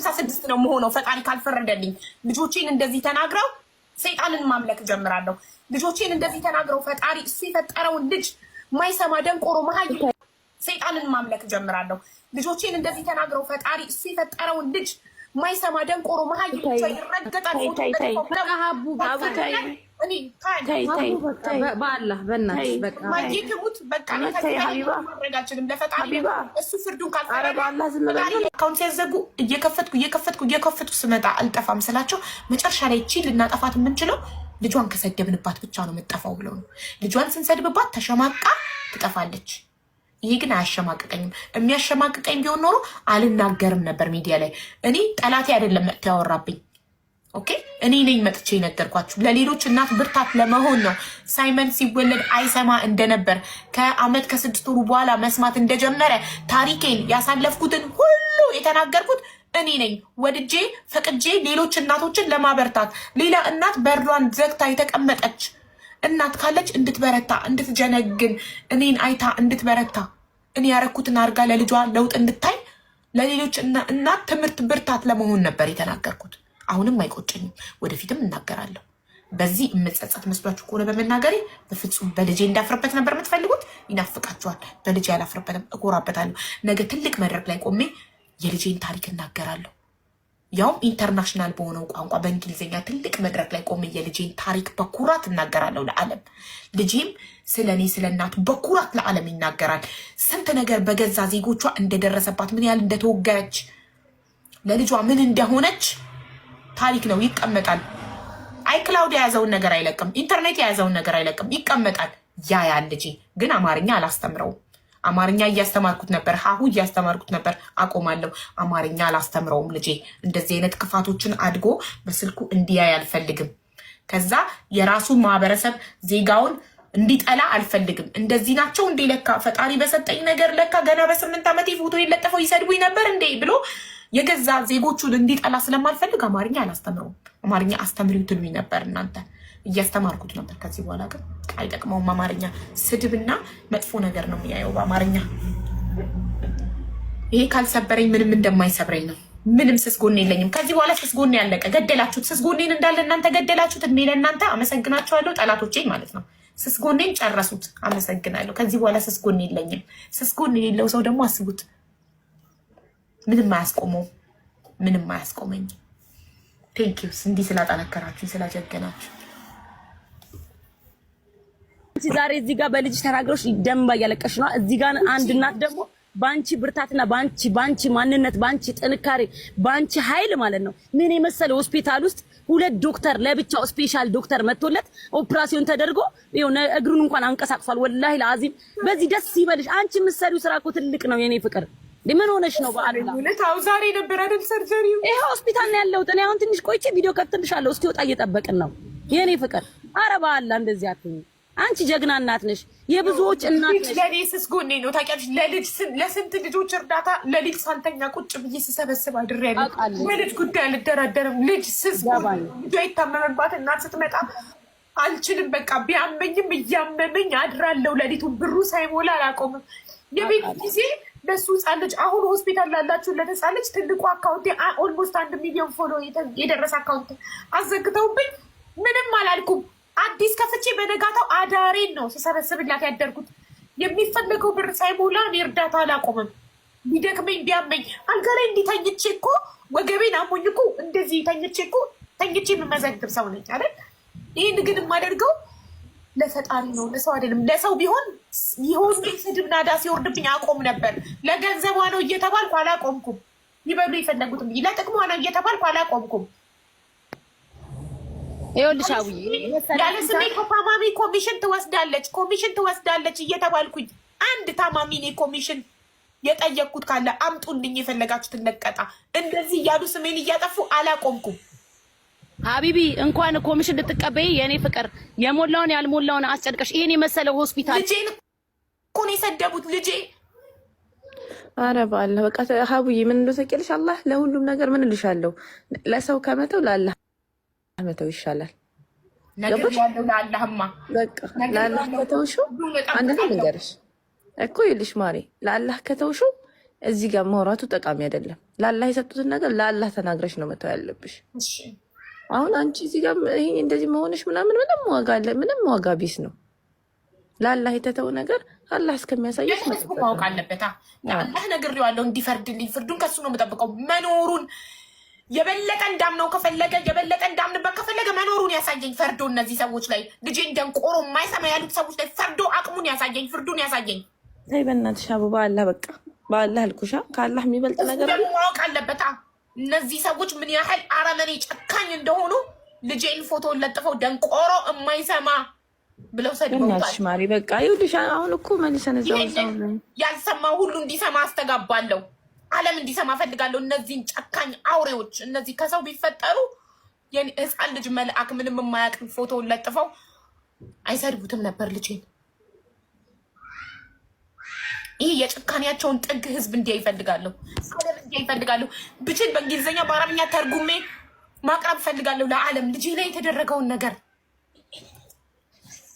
66 ነው የምሆነው ፈጣሪ ካልፈረደልኝ። ልጆቼን እንደዚህ ተናግረው ሰይጣንን ማምለክ ጀምራለሁ። ልጆቼን እንደዚህ ተናግረው ፈጣሪ እሱ የፈጠረውን ልጅ ማይሰማ ደንቆሮ መሀይ ሰይጣንን ማምለክ ጀምራለሁ። ልጆቼን እንደዚህ ተናግረው ፈጣሪ እሱ የፈጠረውን ልጅ ማይሰማ ደንቆሮ መሀይ ይረገጣል። በአላህ በእናትሽ በቃ ማይክሙት በቃ ማድረጋችንም ለፈጣሪ እሱ ፍርዱን ካልአካውንት ሲያዘጉ እየከፈትኩ ስመጣ አልጠፋም ስላቸው መጨረሻ ላይ ቺ ልናጠፋት የምንችለው ልጇን ከሰደብንባት ብቻ ነው የምጠፋው ብለው ነው። ልጇን ስንሰድብባት ተሸማቃ ትጠፋለች። ይሄ ግን አያሸማቅቀኝም። የሚያሸማቅቀኝ ቢሆን ኖሮ አልናገርም ነበር ሚዲያ ላይ። እኔ ጠላቴ አይደለም መጥቶ ያወራብኝ። ኦኬ እኔ ነኝ መጥቼ ነገርኳችሁ። ለሌሎች እናት ብርታት ለመሆን ነው። ሳይመን ሲወለድ አይሰማ እንደነበር ከአመት ከ6 ወሩ በኋላ መስማት እንደጀመረ ታሪኬን ያሳለፍኩትን ሁሉ የተናገርኩት እኔ ነኝ። ወድጄ ፈቅጄ ሌሎች እናቶችን ለማበርታት ሌላ እናት በሯን ዘግታ የተቀመጠች እናት ካለች እንድትበረታ እንድትጀነግን እኔን አይታ እንድትበረታ እኔ ያረኩትን አድርጋ ለልጇ ለውጥ እንድታይ ለሌሎች እናት ትምህርት ብርታት ለመሆን ነበር የተናገርኩት። አሁንም አይቆጨኝም፣ ወደፊትም እናገራለሁ። በዚህ የምጸጸት መስሏችሁ ከሆነ በመናገሬ በፍጹም በልጄ እንዳፍርበት ነበር የምትፈልጉት። ይናፍቃችኋል። በልጄ አላፍርበትም፣ እኮራበታለሁ። ነገ ትልቅ መድረክ ላይ ቆሜ የልጄን ታሪክ እናገራለሁ። ያውም ኢንተርናሽናል በሆነው ቋንቋ በእንግሊዝኛ ትልቅ መድረክ ላይ ቆሜ የልጄን ታሪክ በኩራት እናገራለሁ ለዓለም። ልጄም ስለ እኔ ስለ እናቱ በኩራት ለዓለም ይናገራል። ስንት ነገር በገዛ ዜጎቿ እንደደረሰባት፣ ምን ያህል እንደተወገረች፣ ለልጇ ምን እንደሆነች ታሪክ ነው፣ ይቀመጣል። አይክላውድ የያዘውን ነገር አይለቅም፣ ኢንተርኔት የያዘውን ነገር አይለቅም፣ ይቀመጣል። ያ ልጄ ግን አማርኛ አላስተምረውም። አማርኛ እያስተማርኩት ነበር፣ ሀሁ እያስተማርኩት ነበር። አቆማለሁ። አማርኛ አላስተምረውም። ልጄ እንደዚህ አይነት ክፋቶችን አድጎ በስልኩ እንዲያይ አልፈልግም። ከዛ የራሱን ማህበረሰብ ዜጋውን እንዲጠላ አልፈልግም። እንደዚህ ናቸው እንዴ ለካ ፈጣሪ በሰጠኝ ነገር ለካ ገና በ8 ዓመቴ ፎቶ የለጠፈው ይሰድቡኝ ነበር እንዴ ብሎ የገዛ ዜጎቹን እንዲጠላ ስለማልፈልግ አማርኛ አላስተምረውም። አማርኛ አስተምሪው ትሉኝ ነበር እናንተ፣ እያስተማርኩት ነበር። ከዚህ በኋላ ግን አይጠቅመውም። አማርኛ ስድብና መጥፎ ነገር ነው የሚያየው በአማርኛ። ይሄ ካልሰበረኝ ምንም እንደማይሰብረኝ ነው። ምንም ስስጎኔ የለኝም። ከዚህ በኋላ ስስጎኔ ያለቀ። ገደላችሁት። ስስጎኔን እንዳለ እናንተ ገደላችሁት። እድሜ ለእናንተ። አመሰግናችኋለሁ ጠላቶቼ ማለት ነው። ስስጎኔን ጨረሱት። አመሰግናለሁ። ከዚህ በኋላ ስስጎኔ የለኝም። ስስጎኔ የሌለው ሰው ደግሞ አስቡት። ምንም አያስቆመው። ምንም አያስቆመኝ። ቴንኪውስ እንዲህ ስላጠነከራችሁ ስላጀገናችሁ። ዛሬ እዚህ ጋር በልጅ ተናግሮሽ ደምባ እያለቀሽ ነው። እዚህ ጋር አንድ እናት ደግሞ ባንቺ ብርታትና ባንቺ ማንነት ባንቺ ጥንካሬ ባንቺ ኃይል ማለት ነው ምን የመሰለ ሆስፒታል ውስጥ 2 ዶክተር ለብቻው ስፔሻል ዶክተር መጥቶለት ኦፕራሲዮን ተደርጎ ይኸው እግሩን እንኳን አንቀሳቅሷል። ወላሂ ለአዚም በዚህ ደስ ይበልሽ። አንቺ የምትሰሪው ስራ እኮ ትልቅ ነው የኔ ፍቅር። ምን ሆነሽ ነው? በአላህ ዛሬ ነበር አይደል ሰርጀሪው? ይሄ ሆስፒታል ነው ያለሁት እኔ። አሁን ትንሽ ቆይቼ ቪዲዮ ከፍትልሻለሁ። እስኪ ወጣ እየጠበቅን ነው የኔ ፍቅር። ኧረ በአላህ እንደዚህ አትሁኝ። አንቺ ጀግና እናት ነሽ፣ የብዙዎች እናት ነሽ። ለኔ ስስጎኔ ነው ታውቂያለሽ። ለስንት ልጆች እርዳታ ለልጅ ሳልተኛ ቁጭ ብዬ ስሰበስብ አድሬያለሁ። በልጅ ጉዳይ አልደራደርም። ልጅ ስስጎኔ ልጇ የታመመባት እናት ስትመጣ አልችልም። በቃ ቢያመኝም እያመመኝ አድራለሁ። ሌሊቱን ብሩ ሳይሞላ አላቆምም። የቤት ጊዜ ለሱ ህፃን ልጅ አሁን ሆስፒታል ላላችሁ ለህፃን ልጅ ትልቁ አካውንቴ ኦልሞስት 1 ሚሊዮን ፎሎ የደረሰ አካውንት አዘግተውብኝ ምንም አላልኩም። አዲስ ከፍቼ በነጋታው አዳሬን ነው ስሰበስብላት ያደርጉት። የሚፈለገው ብር ሳይሞላ እኔ እርዳታ አላቆምም። ቢደክመኝ ቢያመኝ አልጋ ላይ እንዲህ ተኝቼ እኮ ወገቤን አሞኝ እኮ እንደዚህ ተኝቼ የምመዘግብ ሰው ነኝ አይደል? ይህን ግን የማደርገው ለፈጣሪ ነው፣ ለሰው አይደለም። ለሰው ቢሆን ይሆን ስድብ ናዳ ሲወርድብኝ አቆም ነበር። ለገንዘቧ ነው እየተባልኩ አላቆምኩም። ይበሉ የፈለጉትም ለጥቅሟ ነው እየተባልኩ አላቆምኩም። ይኸውልሽ አውዬ ያለ ስሜ ታማሚ ኮሚሽን ትወስዳለች እየተባልኩኝ አንድ ታማሚ እኔ ኮሚሽን የጠየቅኩት ካለ አምጡልኝ የፈለጋችሁትን ለቀጣ። እንደዚህ እያሉ ስሜን እያጠፉ አላቆምኩም። ሀቢቢ እንኳን ኮሚሽን ልትቀበይ የኔ ፍቅር የሞላውን ያልሞላውን አስጨድቀሽ ይሄን የመሰለው ሆስፒታል ልጄን እኮ ነው የሰደቡት። ልጄ ኧረ በአላህ በቃ ሀቡዬ ምን እንደው ተቀልሽ አላህ ለሁሉም ነገር ምን እልሻለሁ። ለሰው ከመተው ለአላህ መተው ይሻላል። ነገር ያለው ለአላህማ በቃ ለአላህ ከተውሽው አንድ ነገር እኮ ይልሽ ማሬ ለአላህ ከተውሽው እዚህ ጋር ማውራቱ ጠቃሚ አይደለም። ለአላህ የሰጡትን ነገር ለአላህ ተናግረሽ ነው መተው ያለብሽ። አሁን አንቺ እዚህ ጋር ይሄ እንደዚህ መሆንሽ ምናምን ምንም ዋጋ አለ? ምንም ዋጋ ቢስ ነው። ለአላህ የተተው ነገር አላህ እስከሚያሳየሽ ማወቅ አለበት። ለአላህ ነግሬዋለሁ እንዲፈርድልኝ፣ ፍርዱን ከሱ ነው የምጠብቀው። መኖሩን የበለጠ እንዳምነው ከፈለገ የበለጠ እንዳምንበት ከፈለገ መኖሩን ያሳየኝ ፈርዶ። እነዚህ ሰዎች ላይ ልጄን ደንቆሮ የማይሰማ ያሉት ሰዎች ላይ ፈርዶ አቅሙን ያሳየኝ፣ ፍርዱን ያሳየኝ። አይ በእናትሽ አቡ በአላህ በቃ በአላህ አልኩሻ። ከአላህ የሚበልጥ ነገር ደግሞ ማወቅ አለበት። እነዚህ ሰዎች ምን ያህል አረመኔ ጨካኝ እንደሆኑ ልጄን ፎቶ ለጥፈው ደንቆሮ የማይሰማ ብለው ሰድበውታል። ማሪ በቃ ይኸውልሽ፣ አሁን እኮ መልሰን እዛው ያልሰማው ሁሉ እንዲሰማ አስተጋባለሁ። ዓለም እንዲሰማ ፈልጋለሁ። እነዚህን ጨካኝ አውሬዎች፣ እነዚህ ከሰው ቢፈጠሩ የህፃን ልጅ መልአክ ምንም የማያውቅ ፎቶውን ለጥፈው አይሰድቡትም ነበር ልጄን። ይህ የጭካኔያቸውን ጥግ ህዝብ እንዲያ ይፈልጋለሁ፣ ዓለም እንዲያ ይፈልጋለሁ። ብችል በእንግሊዝኛ በአረብኛ ተርጉሜ ማቅረብ ፈልጋለሁ ለዓለም ልጄ ላይ የተደረገውን ነገር።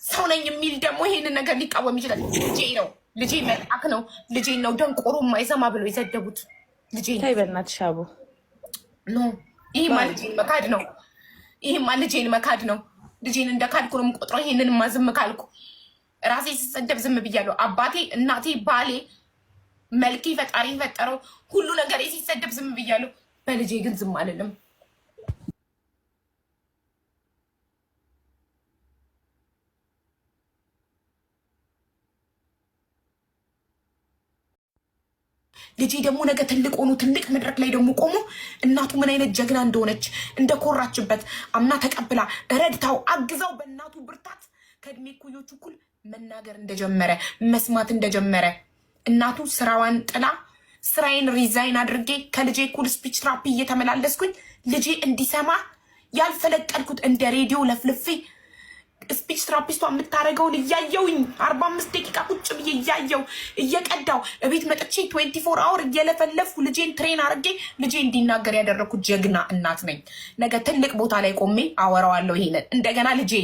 ሰው ነኝ የሚል ደግሞ ይሄንን ነገር ሊቃወም ይችላል። ልጄ ነው፣ ልጄ መልአክ ነው፣ ልጄን ነው ደንቆሮ የማይሰማ ብለው የሰደቡት ልጄ። ታይ በእናትሽ አቡ ኖ፣ ይህማ ልጄን መካድ ነው። ይህማ ልጄን መካድ ነው። ልጄን እንደ ካድኩ ነው የምቆጥረው። ይሄንን ዝም ካልኩ ራሴ ሲሰደብ ዝም ብያለሁ። አባቴ፣ እናቴ፣ ባሌ፣ መልኬ፣ ፈጣሪ ፈጠረው ሁሉ ነገር ሲሰደብ ዝም ብያለሁ። በልጄ ግን ዝም አልልም። ልጄ ደግሞ ነገ ትልቅ ሆኖ ትልቅ መድረክ ላይ ደግሞ ቆሞ እናቱ ምን አይነት ጀግና እንደሆነች እንደኮራችበት አምና ተቀብላ ረድታው አግዛው በእናቱ ብርታት ከእድሜ እኩዮቹ እኩል መናገር እንደጀመረ መስማት እንደጀመረ እናቱ ስራዋን ጥላ ስራዬን ሪዛይን አድርጌ ከልጄ እኩል ስፒች ትራፒ እየተመላለስኩኝ ልጄ እንዲሰማ ያልፈለቀልኩት እንደ ሬዲዮ ለፍልፌ ስፒች ትራፒስቷ የምታደርገውን እያየውኝ 45 ደቂቃ ቁጭ ብዬ እያየው እየቀዳው እቤት መጥቼ 24 አወር እየለፈለፍኩ ልጄን ትሬን አድርጌ ልጄ እንዲናገር ያደረግኩት ጀግና እናት ነኝ። ነገ ትልቅ ቦታ ላይ ቆሜ አወራዋለሁ ይሄንን። እንደገና ልጄ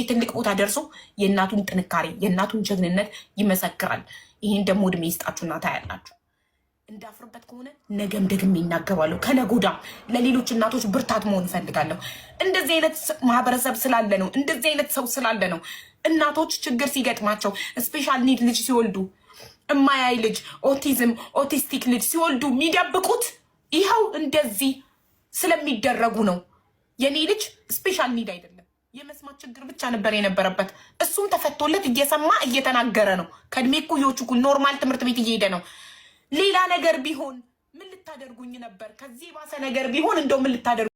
ትልቅ ቦታ ደርሶ የእናቱን ጥንካሬ የእናቱን ጀግንነት ይመሰክራል። ይሄን ደግሞ እድሜ ይስጣችሁና ታያላችሁ። እንዳፍርበት ከሆነ ነገም ደግሜ ይናገራለሁ። ከነጎዳም ለሌሎች እናቶች ብርታት መሆን እፈልጋለሁ። እንደዚህ አይነት ማህበረሰብ ስላለ ነው፣ እንደዚህ አይነት ሰው ስላለ ነው እናቶች ችግር ሲገጥማቸው ስፔሻል ኒድ ልጅ ሲወልዱ እማያይ ልጅ ኦቲስቲክ ልጅ ሲወልዱ የሚደብቁት ይኸው እንደዚህ ስለሚደረጉ ነው። የኔ ልጅ ስፔሻል ኒድ አይደለም፣ የመስማት ችግር ብቻ ነበር የነበረበት። እሱም ተፈቶለት እየሰማ እየተናገረ ነው። ከእድሜ እኩዮቹ እኩል ኖርማል ትምህርት ቤት እየሄደ ነው። ሌላ ነገር ቢሆን ምን ልታደርጉኝ ነበር? ከዚህ ባሰ ነገር ቢሆን እንደው ምን ልታደርጉ